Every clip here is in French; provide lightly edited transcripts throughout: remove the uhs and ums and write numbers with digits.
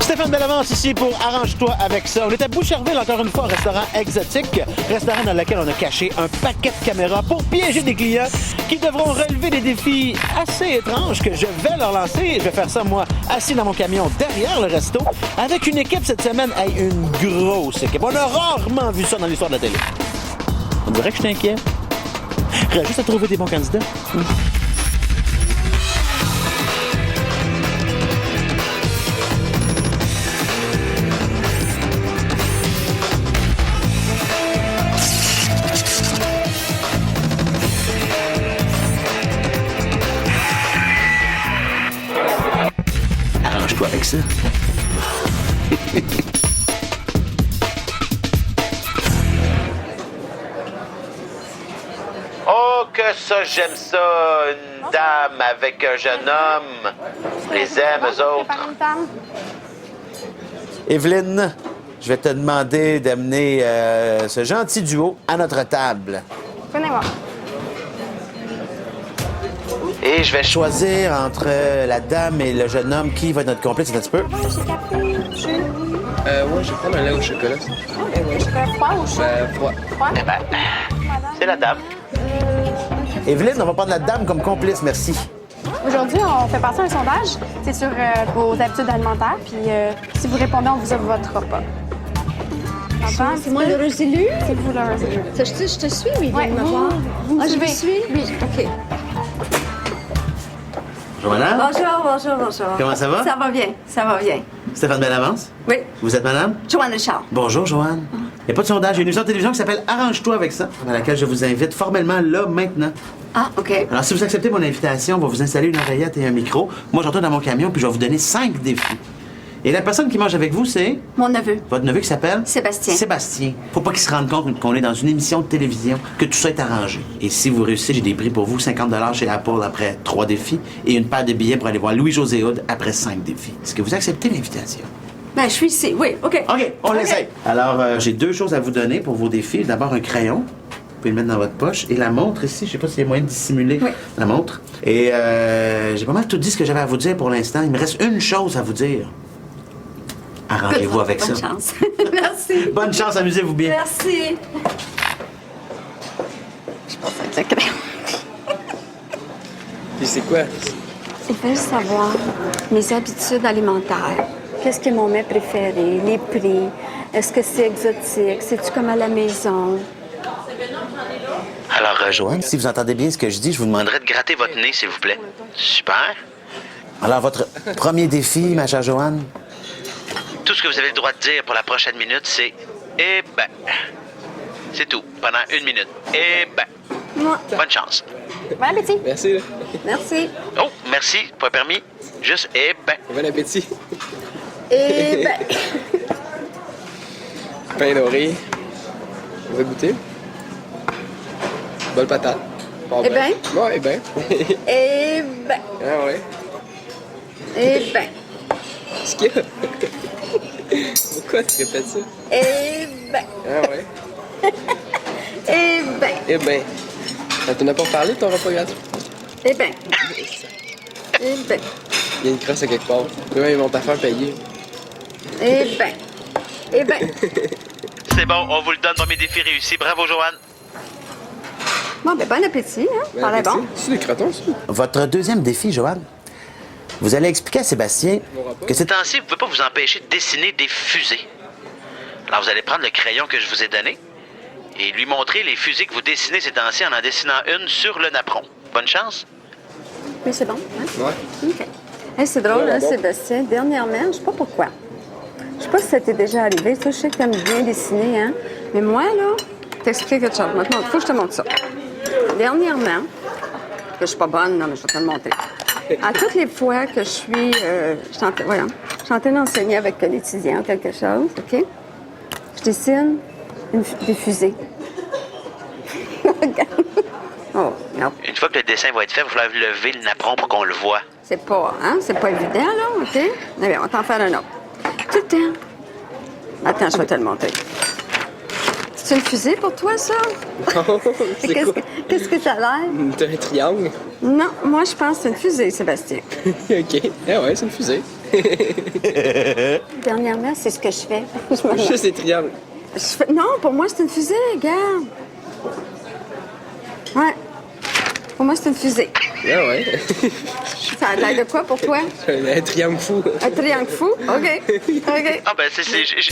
Stéphane Bellavance ici pour Arrange-toi avec ça. On est à Boucherville, encore une fois, un restaurant exotique. Restaurant dans lequel on a caché un paquet de caméras pour piéger des clients qui devront relever des défis assez étranges que je vais leur lancer. Je vais faire ça, moi, assis dans mon camion derrière le resto, avec une équipe cette semaine. Hey, une grosse équipe. On a rarement vu ça dans l'histoire de la télé. On dirait que je suis inquiet. Il reste juste à trouver des bons candidats. Arrange-toi avec ça. Oh, que ça, j'aime ça! Une dame avec un jeune homme. Je les aime, eux autres. Evelyne, je vais te demander d'amener ce gentil duo à notre table. Venez voir. Et je vais choisir entre la dame et le jeune homme qui va être notre complice un petit peu. Ouais, je vais prendre un lait au chocolat. Froid ou chaud? Froid. Eh ben, c'est la dame. Evelyne, on va prendre la dame comme complice, merci. Aujourd'hui, on fait passer un sondage. C'est sur vos habitudes alimentaires. Puis si vous répondez, on vous offre votre repas. C'est moi l'heureuse élue? C'est vous l'heureuse élue. Je te suis ou il vient Ouais, de me vous- voir? vous Ah, je suivez. me suis? Oui. OK. Bonjour, madame. Bonjour. Comment ça va? Ça va bien. Stéphane Bellavance. Oui. Vous êtes madame? Joanne Charles. Bonjour, Joanne. Il n'y a pas de sondage. Il y a une émission de télévision qui s'appelle Arrange-toi avec ça, dans laquelle je vous invite formellement là, maintenant. Ah, OK. Alors, si vous acceptez mon invitation, on va vous installer une oreillette et un micro. Moi, j'entends dans mon camion, puis je vais vous donner 5 défis. Et la personne qui mange avec vous, c'est Mon neveu. votre neveu qui s'appelle? Sébastien. Sébastien. Faut pas qu'il se rende compte qu'on est dans une émission de télévision, que tout ça est arrangé. Et si vous réussissez, j'ai des prix pour vous, 50 $ chez Apple après 3 défis et une paire de billets pour aller voir Louis-José Hood après 5 défis. Est-ce que vous acceptez l'invitation? Ben, je suis ici. Oui, OK. OK, on l'essaye. Alors, j'ai 2 choses à vous donner pour vos défis. D'abord, un crayon. Vous pouvez le mettre dans votre poche. Et la montre ici, je sais pas s'il y a moyen de dissimuler Oui. la montre. Et j'ai pas mal tout dit ce que j'avais à vous dire pour l'instant. Il me reste une chose à vous dire. Arrangez-vous avec Bonne ça. chance. Merci. Bonne chance, amusez-vous bien. Merci. Le crayon. Puis c'est quoi? Ils veulent savoir mes habitudes alimentaires. Qu'est-ce qui est mon mets préféré? Les prix? Est-ce que c'est exotique? C'est-tu comme à la maison? Alors, Joanne, si vous entendez bien ce que je dis, je vous demanderai de gratter votre nez, s'il vous plaît. Super. Alors, votre premier défi, ma chère Joanne? Tout ce que vous avez le droit de dire pour la prochaine minute, c'est « Eh ben ». C'est tout, pendant 1 minute. « Eh ben ». Bonne chance. Bon appétit. Merci, là. Merci. Oh, merci, pas permis. Juste « Eh ben Bon appétit. Et ben, Pain doré. On va goûter. Bonne patate. Bon, Eh ben? Ouais, eh ben. et ben, Ah ouais. et ben, Qu'est-ce qu'il y a? Pourquoi tu répètes ça? et ben, Ah ouais. et ben, Eh ben. Tu n'as pas parlé de ton repas gratuit? et ben, et ben, Il y a une crosse à quelque part. Demain, ils vont t'en faire payer. et ben, et ben. ». C'est bon, on vous le donne, premier défi réussi. Bravo, Joanne. Bon, ben, bon appétit, hein? Ben, Ça a l'air bon. C'est des crotons, ça. Votre deuxième défi, Joanne, vous allez expliquer à Sébastien que ces temps-ci, vous ne pouvez pas vous empêcher de dessiner des fusées. Alors, vous allez prendre le crayon que je vous ai donné et lui montrer les fusées que vous dessinez ces temps-ci en dessinant une sur le napperon. Bonne chance. Mais c'est bon, hein? Ouais. OK. Hey, c'est drôle, Ouais, hein, bon. Sébastien. Dernièrement, je sais pas pourquoi. Je sais pas si ça t'est déjà arrivé. Toi, je sais que t'aimes bien dessiner, hein? Mais moi, là, t'expliquer quelque chose. Maintenant, faut que je te montre ça. Dernièrement, que je suis pas bonne, non, mais je vais te le montrer. À toutes les fois que je suis... je suis en train d'enseigner avec l'étudiant ou quelque chose, OK? Je dessine des fusées. Regarde. Oh, non. Une fois que le dessin va être fait, il va falloir lever le napperon pour qu'on le voit. C'est pas, hein? C'est pas évident, là, OK? Eh bien, on va t'en faire un autre. Tout le temps. Attends, je vais te le montrer. C'est une fusée pour toi, ça? Non, c'est Qu'est-ce quoi? qu'est-ce que ça a l'air? T'as un triangle? Non, moi, je pense que c'est une fusée, Sébastien. OK. Ah ouais, c'est une fusée. Dernièrement, c'est ce que je fais. Je me- Juste des triangles. Non, pour moi, c'est une fusée, regarde. Ouais. Pour moi, c'est une fusée. Ah ouais. Ça a l'air de quoi pour toi? Un triangle fou. Un triangle fou? OK. OK. Ah, ben,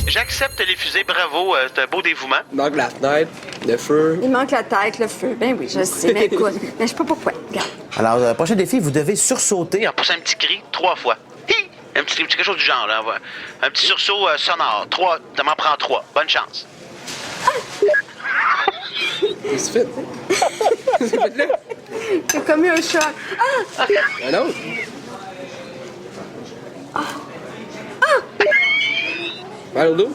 j'accepte les fusées. Bravo. C'est un beau dévouement. Donc la fenêtre, le feu. Il manque la tête, le feu. Ben oui, je sais, mais écoute. Mais je sais pas pourquoi. Regarde. Alors, prochain défi, vous devez sursauter en poussant un petit cri 3 fois. Hi! Un petit quelque chose du genre, là. Un petit sursaut sonore. 3. Tu m'en prends 3. Bonne chance. Qu'est-ce que tu fais? Qu'est-ce que tu fais là? J'ai comme eu un choc. Ah! Un autre? Mal au dos?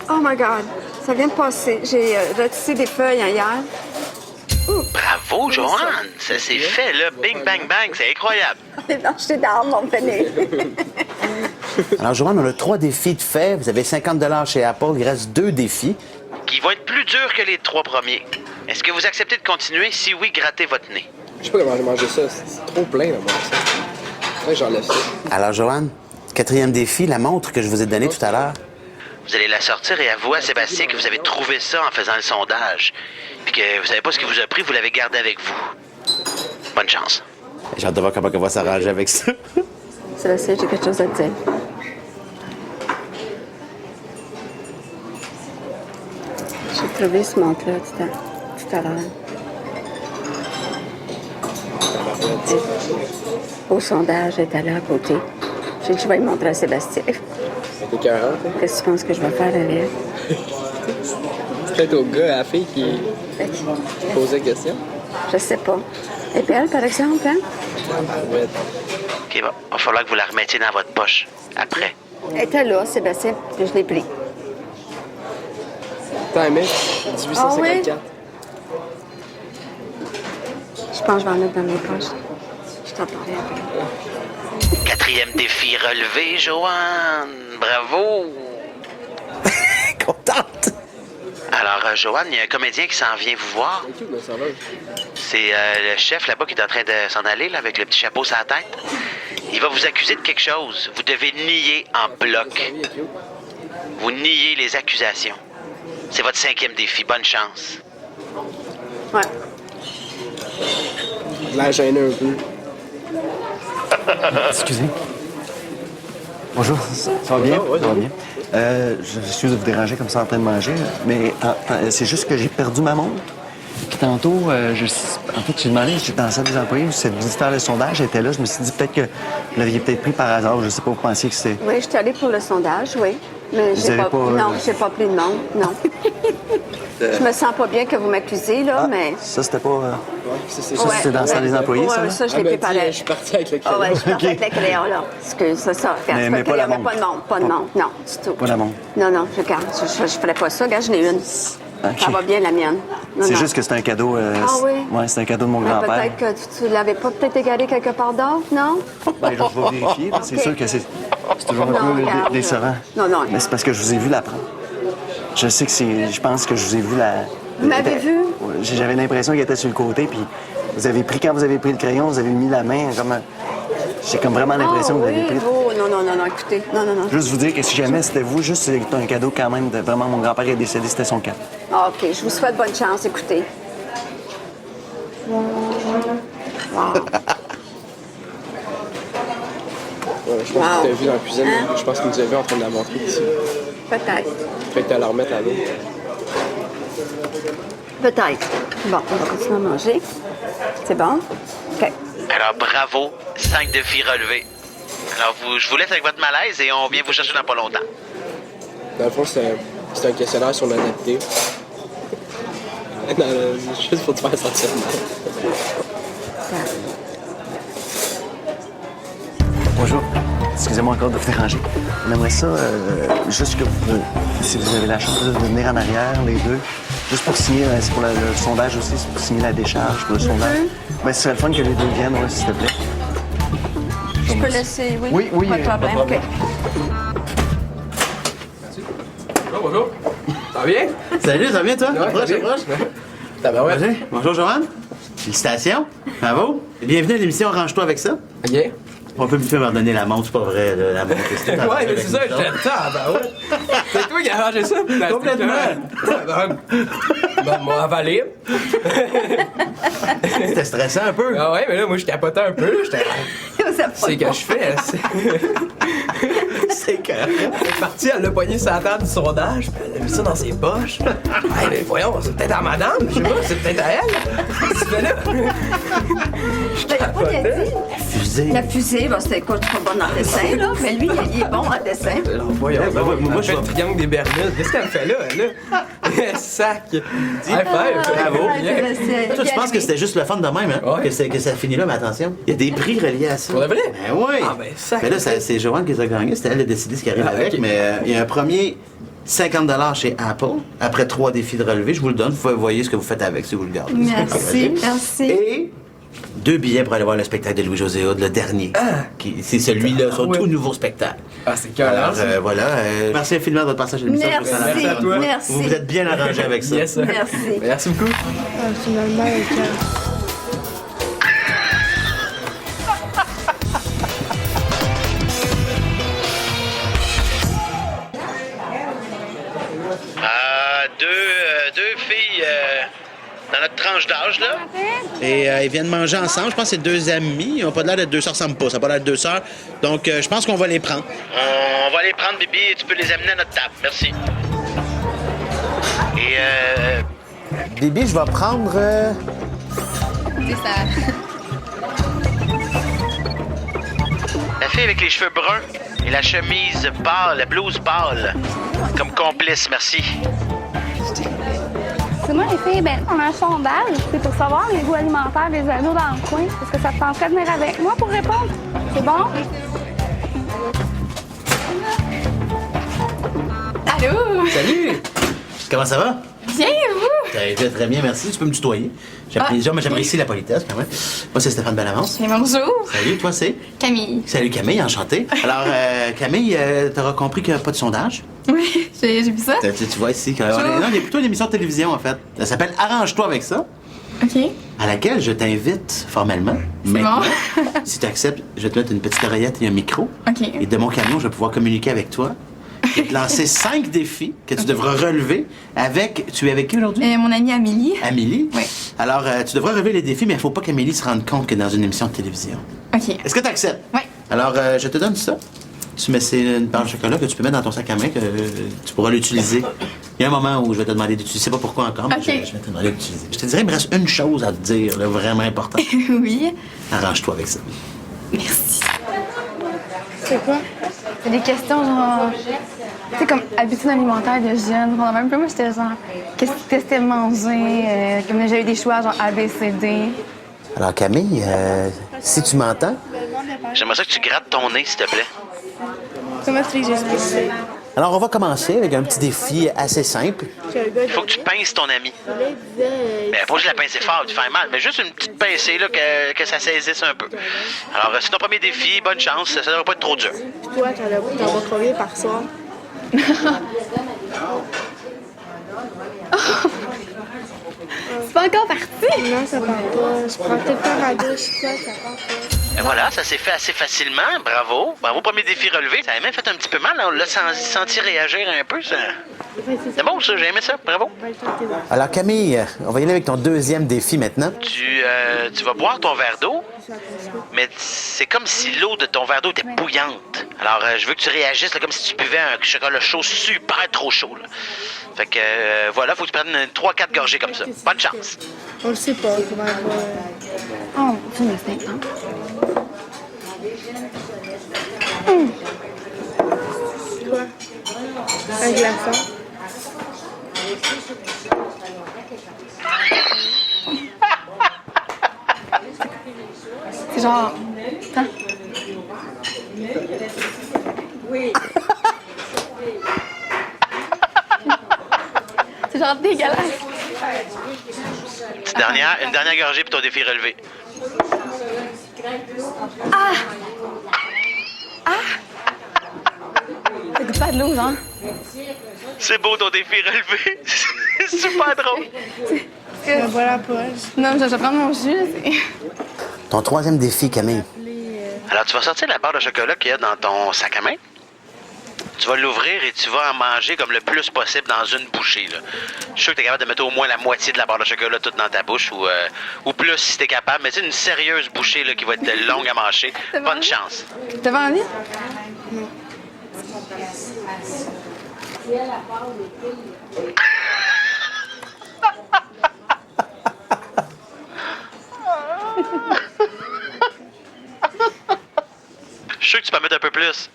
Oh my God. Ça vient de passer. J'ai retissé des feuilles hein, hier. Bravo, Joanne. Ça s'est fait, là. Bing, bang, bang. C'est incroyable. J'ai lâché d'armes, mon panier. Alors, Joanne, on a 3 défis de fait. Vous avez 50 $ chez Apple. Il reste 2 défis. Qui vont être plus durs que les 3 premiers. Est-ce que vous acceptez de continuer? Si oui, grattez votre nez. Je sais pas comment j'ai mangé ça. C'est trop plein, là, moi, ça. Ouais, j'enlève ça. Alors, Joanne, 4e défi, la montre que je vous ai donnée tout à l'heure. Vous allez la sortir et avouer à Sébastien que vous avez trouvé ça en faisant le sondage. Puis que vous savez pas ce qui vous a pris, vous l'avez gardé avec vous. Bonne chance. J'ai hâte de voir comment on va s'arranger avec ça. Sébastien, j'ai quelque chose à te dire. J'ai trouvé ce montre-là tout à l'heure. Au sondage, elle est là à côté. Je vais le montrer à Sébastien. C'est écœurant, hein? Qu'est-ce que tu penses que je vais faire avec? C'est peut-être au gars, à la fille qui posait la question. Je sais pas. Et puis elle, par exemple, hein? Ouais. OK, bon. Il va falloir que vous la remettiez dans votre poche. Après. Elle était là, Sébastien, puis je l'ai pris. Attends, mec, 1854. Je pense que je vais en mettre dans mes poches. Je t'en parlais après. 4e défi relevé, Joanne. Bravo. Contente. Alors, Joanne, il y a un comédien qui s'en vient vous voir. C'est cute, mais ça va. C'est le chef là-bas qui est en train de s'en aller, là, avec le petit chapeau sur la tête. Il va vous accuser de quelque chose. Vous devez nier en bloc. Vous niez les accusations. C'est votre 5e défi. Bonne chance. Ouais. Je l'ai gêné un peu. Excusez. Bonjour, ça va bien? Bonjour, ouais, Ça va bien. Je m'excuse de vous déranger comme ça en train de manger, mais c'est juste que j'ai perdu ma montre. Puis tantôt, en fait, j'ai demandé, j'étais dans la salle des employés, cette visite le sondage elle était là. Je me suis dit peut-être que vous l'aviez peut-être pris par hasard. Je sais pas, vous pensiez que c'était... Oui, je suis allée pour le sondage, oui. Mais Vous avez pas, non, j'ai pas pris de nom, non. Je me sens pas bien que vous m'accusez, là, mais... Ça, c'était pas... Ouais, c'est Ça, c'était dans la salle des employés, ça, Ouais, là? ça, je l'ai pris pareil. Je suis parti avec le Ah crayon. ouais, je suis partie avec le crayon, là. Excuse, c'est ça. Regarde, Mais c'est pas la le crayon, montre. mais pas de montre, pas de montre. Non, du tout. Pas la montre. Non, non, regarde, je ferais pas ça. Regarde, j'en ai une. OK. Ça va bien, la mienne. Non, C'est non. juste que c'est un cadeau... Ah oui? Ouais, c'est un cadeau de mon Mais grand-père. peut-être que tu l'avais pas peut-être égaré quelque part d'autre, non? Ben, je vais vérifier. Là. C'est OK. sûr que c'est toujours un Non, peu regarde. décevant. Non, non. Mais c'est parce que je vous ai vu la prendre. Je sais que c'est... Je pense que je vous ai vu la... Vous m'avez vu? Ouais, j'avais l'impression qu'elle était sur le côté, puis vous avez pris... Quand vous avez pris le crayon, vous avez mis la main comme... J'ai comme vraiment l'impression que vous oui. l'avez pris. Oh, non, non, non, non, écoutez. Non, non, non. Juste vous dire que si jamais c'était vous, juste c'est un cadeau quand même de... Vraiment, mon grand-père est décédé, c'était son cas. Ah, OK, je vous souhaite bonne chance, écoutez. Wow. Ouais, je pense que tu as vu dans la cuisine. Je pense qu'il nous a vu en train de la montrer ici. Peut-être. Peut-être à la remettre à l'eau. Peut-être. Bon, on va continuer à manger. C'est bon? OK. Alors, bravo. 5 défis relevés. Alors, je vous laisse avec votre malaise et on vient vous chercher dans pas longtemps. Dans le fond, c'est un questionnaire sur l'honnêteté. Non, juste pour te faire sentir mal. Bonjour. Excusez-moi encore de vous déranger. On aimerait ça, juste que vous, si vous avez la chance de venir en arrière, les deux, juste pour signer, c'est pour le sondage aussi, c'est pour signer la décharge pour le sondage. Ben, ce serait le fun que les deux viennent, ouais, s'il te plaît. Je peux laisser, oui? Oui, Pas de problème, OK. Bonjour. Ça va bien? Salut, ça va bien, toi? Ouais, Approche, ça va bien. approche. Tabarouette. Vas-y. Bonjour, Joanne. Félicitations. Bravo. Bienvenue à l'émission Range-toi avec ça. OK. On peut plus me redonner la montre, c'est pas vrai, là, la montre. Ouais, mais c'est ça, j'étais tabarouette. C'est toi qui as arrangé ça? Complètement. Ben, m'ont avalé. C'était stressant un peu. Ah ouais, mais là, moi, je capotais un peu. J'étais. C'est que je fais. C'est que... Elle est partie, elle l'a pogné sur la table du sondage, puis elle a mis ça dans ses poches. Hey, mais voyons, c'est peut-être à madame, je sais pas, c'est peut-être à elle. Qu'est-ce que tu fais là? Il a pas dit. Fusée. La fusée, ben, c'était quoi, trop bon en dessin, là. Mais lui, il est bon en dessin. Alors, voyons, moi, elle je fait vais- le triangle des Bermudes. Qu'est-ce qu'elle fait là, là? Sac. High five. Bravo. Intéressant. Toi, tu penses que c'était juste le fun de même, hein? Ouais. Que ça finit là, mais attention. Il y a des prix reliés à ça. Pour de vrai? Ben oui. Ah, ben, sac. Mais là, c'est Joanne qui les a gagnés. C'était elle de décider ce qui arrive Ah, avec. ok. Mais il y a un premier 50 $ chez Apple. Après 3 défis de relevé, je vous le donne. Vous voyez ce que vous faites avec si vous le gardez. Merci, merci. Et 2 billets pour aller voir le spectacle de Louis-José Hood, le dernier. C'est celui-là, son ouais. tout nouveau spectacle. Ah, c'est cœur. Alors, voilà. Merci infiniment de votre passage à l'émission. Merci, Je vous remercie. à toi. merci. Vous vous êtes bien arrangé avec ça. Yes. Merci. Merci beaucoup. Finalement, Deux filles dans notre tranche d'âge, là. Et ils viennent manger ensemble. Je pense que c'est 2 amis. Ils n'ont pas l'air d'être 2 sœurs, ça ressemble pas. Ça n'a pas l'air de 2 sœurs. Donc, je pense qu'on va les prendre. On va les prendre, Bibi, et tu peux les amener à notre table. Merci. Et, Bibi, je vais prendre... C'est ça. La fille avec les cheveux bruns et la chemise pâle, la blouse pâle. Comme complice, merci. C'est moi, les filles, on a un sondage. C'est pour savoir les goûts alimentaires des ados dans le coin. Est-ce que ça te tenterait de venir avec moi pour répondre? C'est bon? Allô? Salut. Comment ça va? Bien, vous? Ça a été très bien, merci. Tu peux me tutoyer. J'apprécie la politesse, quand même. Moi, c'est Stéphane Bellavance. Et bonjour. Salut, toi, c'est? Camille. Salut, Camille, enchanté. Alors, Camille, t'auras compris qu'il n'y a pas de sondage? Oui, j'ai vu ça. Tu vois ici, non, il y a plutôt une émission de télévision, en fait. Ça s'appelle Arrange-toi avec ça, OK. à laquelle je t'invite formellement. Maintenant, si tu acceptes, je vais te mettre une petite oreillette et un micro. OK. Et de mon camion, je vais pouvoir communiquer avec toi et te lancer 5 défis que tu devras relever avec... Tu es avec qui aujourd'hui? Mon amie Amélie. Amélie? Oui. Alors, tu devras relever les défis, mais il ne faut pas qu'Amélie se rende compte que dans une émission de télévision. OK. Est-ce que tu acceptes? Oui. Alors, je te donne ça. Tu mets une barre de chocolat que tu peux mettre dans ton sac à main, que tu pourras l'utiliser. Il y a un moment où je vais te demander d'utiliser. Je sais pas pourquoi encore, mais OK. je vais te demander d'utiliser. Je te dirais, il me reste une chose à te dire, là, vraiment importante. Oui. Arrange-toi avec ça. Merci. c'est quoi? C'est des questions genre. Tu sais, comme habitudes alimentaires de jeunes. Pendant même peu, moi, j'étais genre. Qu'est-ce que tu testais de manger? Comme j'ai eu des choix genre A, B, C, D. Alors, Camille, si tu m'entends, j'aimerais ça que tu grattes ton nez, s'il te plaît. Comment tu veux que j'explique ça? Alors, on va commencer avec un petit défi assez simple. Il faut que tu pinces ton ami. Mais pas juste la pincer fort, tu fais mal, mais juste une petite pincée là, que ça saisisse un peu. Alors, c'est ton premier défi, bonne chance, ça devrait pas être trop dur. Toi, t'en vas combien par soir? C'est pas encore parti! Non, ça part pas. Je prends tout le temps ma douche, ça part pas. Et voilà, ça s'est fait assez facilement, bravo. Bravo, premier défi relevé. Ça a même fait un petit peu mal, on l'a senti réagir un peu. C'est bon ça, j'ai aimé ça, bravo. Alors Camille, on va y aller avec ton deuxième défi maintenant. Tu vas boire ton verre d'eau, mais c'est comme si l'eau de ton verre d'eau était bouillante. Alors je veux que tu réagisses là, comme si tu buvais un chocolat chaud super trop chaud. Là. Fait que voilà, faut que tu prennes 3-4 gorgées comme ça. Bonne chance. On le sait pas, comment Oh, tu me sais, hein? Quoi? Un glaçon? C'est genre. Hein? C'est genre dégueulasse. Une dernière gorgée pour ton défi relevé. Ça goûte pas de l'eau, genre. C'est beau ton défi relevé. C'est super drôle. Me voilà poche. Non, je vais prendre mon jus. Ton troisième défi, Camille. Alors, tu vas sortir la barre de chocolat qu'il y a dans ton sac à main. Tu vas l'ouvrir et tu vas en manger comme le plus possible dans une bouchée. Là. Je suis sûr que tu es capable de mettre au moins la moitié de la barre de chocolat toute dans ta bouche ou plus si tu es capable. Mais c'est une sérieuse bouchée là, qui va être longue à mâcher. Bonne chance. T'as pas envie? Je suis sûr que tu peux en mettre un peu plus.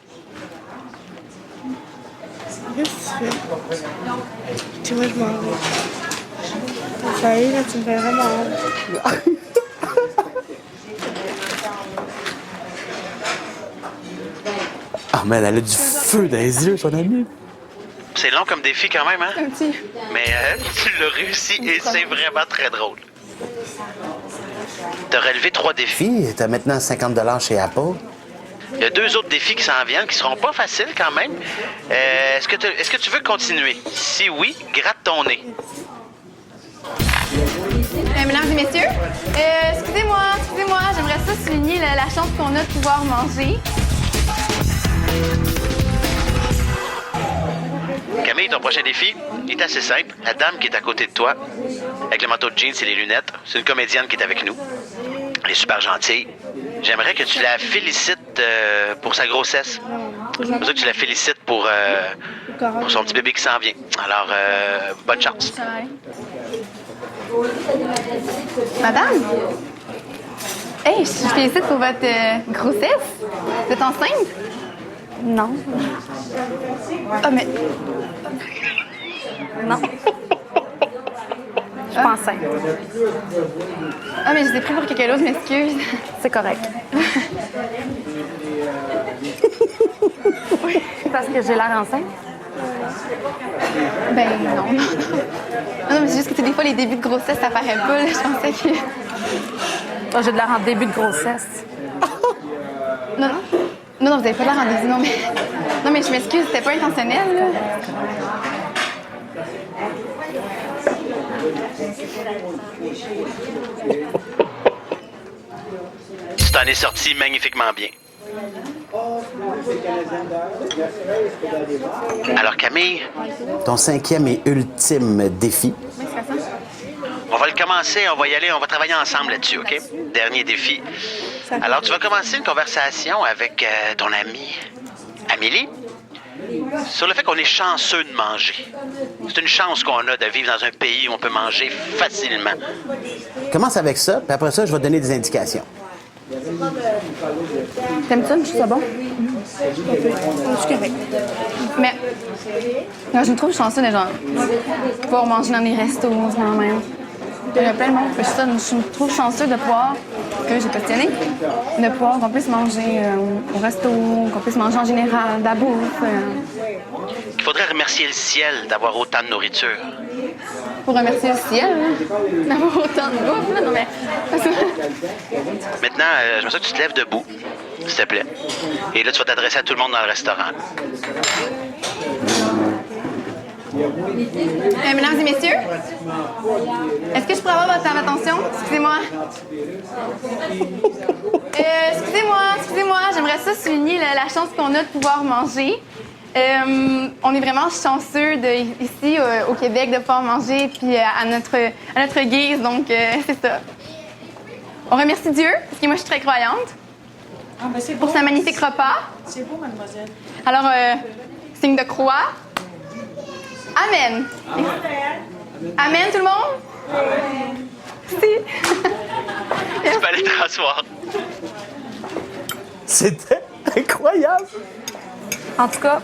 Qu'est-ce que tu fais? Tu vois, je m'en vais. Ça y est, là, tu me fais vraiment honte. Ah, man, elle a du feu dans les yeux, son amie. C'est long comme défi quand même, hein? Un petit. Mais tu l'as réussi et c'est vraiment très drôle. T'as relevé 3 défis. Fille, t'as maintenant 50 $ chez Apple. Il y a 2 autres défis qui s'en viennent, qui seront pas faciles quand même. Est-ce que tu veux continuer? Si oui, gratte ton nez. Mesdames et messieurs, excusez-moi, j'aimerais ça souligner la chance qu'on a de pouvoir manger. Camille, ton prochain défi est assez simple. La dame qui est à côté de toi, avec le manteau de jeans et les lunettes, c'est une comédienne qui est avec nous. Elle est super gentille. J'aimerais que tu la félicites pour sa grossesse. C'est pour ça que tu la félicites pour son petit bébé qui s'en vient. Alors, bonne chance. Ça va aller. Madame? Hey, je te félicite pour votre grossesse. Vous êtes enceinte? Non. Ah, mais... Non. Je suis pas enceinte. Ah, mais je vous ai pris pour quelque chose, je m'excuse. C'est correct. Parce que j'ai l'air enceinte? Ben, non. Non, mais c'est juste que des fois, les débuts de grossesse, ça paraît pas. Là. Je pensais que... Oh, j'ai de l'air en début de grossesse. Non, vous avez pas l'air en début. Non, mais je m'excuse, c'était pas intentionnel, là. Tu t'en es sorti magnifiquement bien. Alors, Camille, Ton cinquième et ultime défi. on va le commencer, on va y aller, on va travailler ensemble là-dessus, OK? Dernier défi. Alors, tu vas commencer une conversation avec ton amie, Amélie, sur le fait qu'on est chanceux de manger. C'est une chance qu'on a de vivre dans un pays où on peut manger facilement. Commence avec ça, puis après ça, je vais te donner des indications. T'aimes ça? Je trouve ça bon? Je suis correct. Mais non, je me trouve chanceux de genre pouvoir manger dans des restos quand même. Il y a plein de monde qui fait ça. Je me trouve chanceux de pouvoir, que j'ai questionné, de pouvoir qu'on puisse manger au resto, qu'on puisse manger en général, de la bouffe. Il faudrait remercier le ciel d'avoir autant de nourriture. Pour remercier le ciel, là, d'avoir autant de bouffe. Là. Non, mais... Maintenant, j'aimerais ça que tu te lèves debout, s'il te plaît. Et là, tu vas t'adresser à tout le monde dans le restaurant. Mesdames et messieurs, est-ce que je pourrais avoir votre attention? Excusez-moi. Excusez-moi, j'aimerais ça souligner la chance qu'on a de pouvoir manger. On est vraiment chanceux ici au Québec de pouvoir manger puis à notre guise, donc c'est ça. On remercie Dieu, parce que moi je suis très croyante, pour ce magnifique repas. C'est beau, mademoiselle. Alors, signe de croix. Amen. Amen, tout le monde? Si. Tu peux aller te rasseoir. C'était incroyable! En tout cas,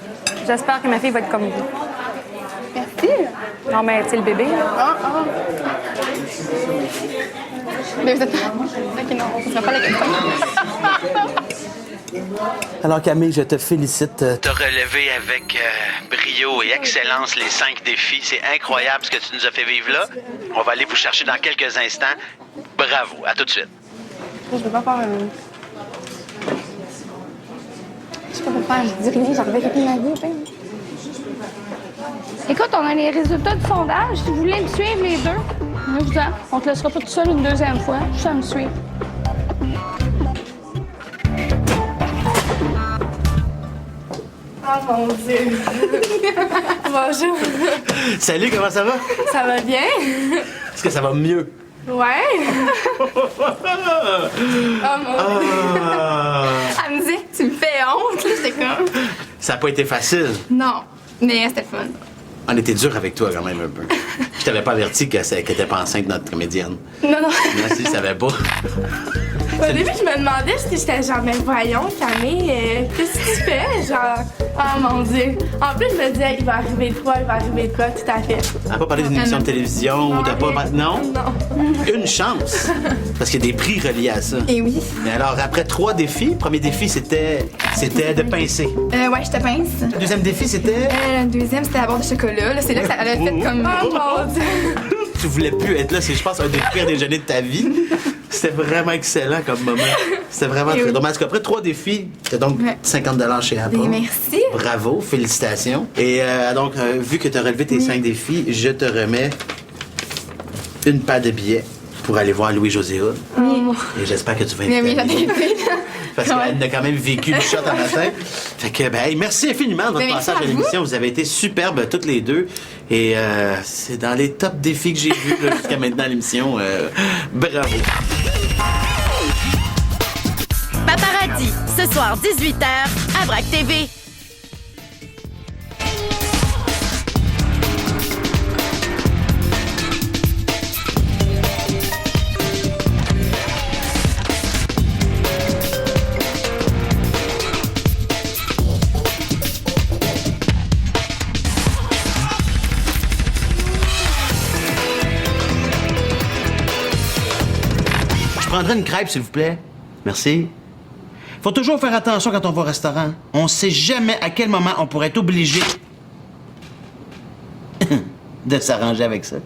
j'espère que ma fille va être comme vous. Merci. Non, mais tu sais, le bébé, là. Mais vous êtes... Ok, non, on ne sera pas la question. Alors, Camille, je te félicite. Tu as relevé avec brio et excellence les 5 défis. C'est incroyable ce que tu nous as fait vivre là. On va aller vous chercher dans quelques instants. Bravo. À tout de suite. Je peux pas faire... Je sais pas pourquoi, je dis rien, j'arrivais avec ma vie, ben. Écoute, on a les résultats du sondage. Si vous voulez me suivre les deux, venez-vous-en. On te laissera pas tout seul une deuxième fois. Juste à me suivre. Oh mon Dieu. Bonjour. Salut, comment ça va? Ça va bien? Est-ce que ça va mieux? Ouais. Oh mon Dieu. Ah, Elle me dit, tu me fais honte, là, j'étais comme. ça n'a pas été facile. Non, mais c'était fun. On était dur avec toi quand même un peu. Je t'avais pas averti qu'elle était pas enceinte, notre comédienne. Non, non. Non, si, je savais pas. Au début, je me demandais si j'étais genre, mais voyons, Camille, qu'est-ce que tu fais? Genre, oh mon Dieu. En plus, je me disais, il va arriver de quoi, tout à fait. On n'a pas parlé d'une émission de télévision ou t'as pas. Non? Non. Une chance. Parce qu'il y a des prix reliés à ça. Et oui. Mais alors, après 3 défis, le premier défi, c'était de pincer. Ouais, je te pince. Le deuxième défi, c'était. Le deuxième, c'était la barre de chocolat. Là, c'est là que ça avait fait comme. Oh mon Dieu. Tu voulais plus être là. C'est, je pense, un des pires déjeuners de ta vie. C'était vraiment excellent comme moment. C'était vraiment très drôle. En tout cas, après 3 défis, tu as donc 50 $ chez Apple. Et merci. Bravo, félicitations. Et donc, vu que tu as relevé tes 5 défis, je te remets une paire de billets pour aller voir Louis-José Hood. Et j'espère que tu vas Mais oui, j'en ai été. Parce qu'elle a quand même vécu le shot en matin. Fait que, ben, hey, merci infiniment de votre Ben, merci passage à à vous. l'émission. Vous avez été superbes toutes les deux. Et c'est dans les top défis que j'ai vus là, jusqu'à maintenant à l'émission. Bravo. Paparazzi, ce soir 18h à Brac TV. Je prendrais une crêpe, s'il vous plaît. Merci. Faut toujours faire attention quand on va au restaurant. On sait jamais à quel moment on pourrait être obligé de s'arranger avec ça.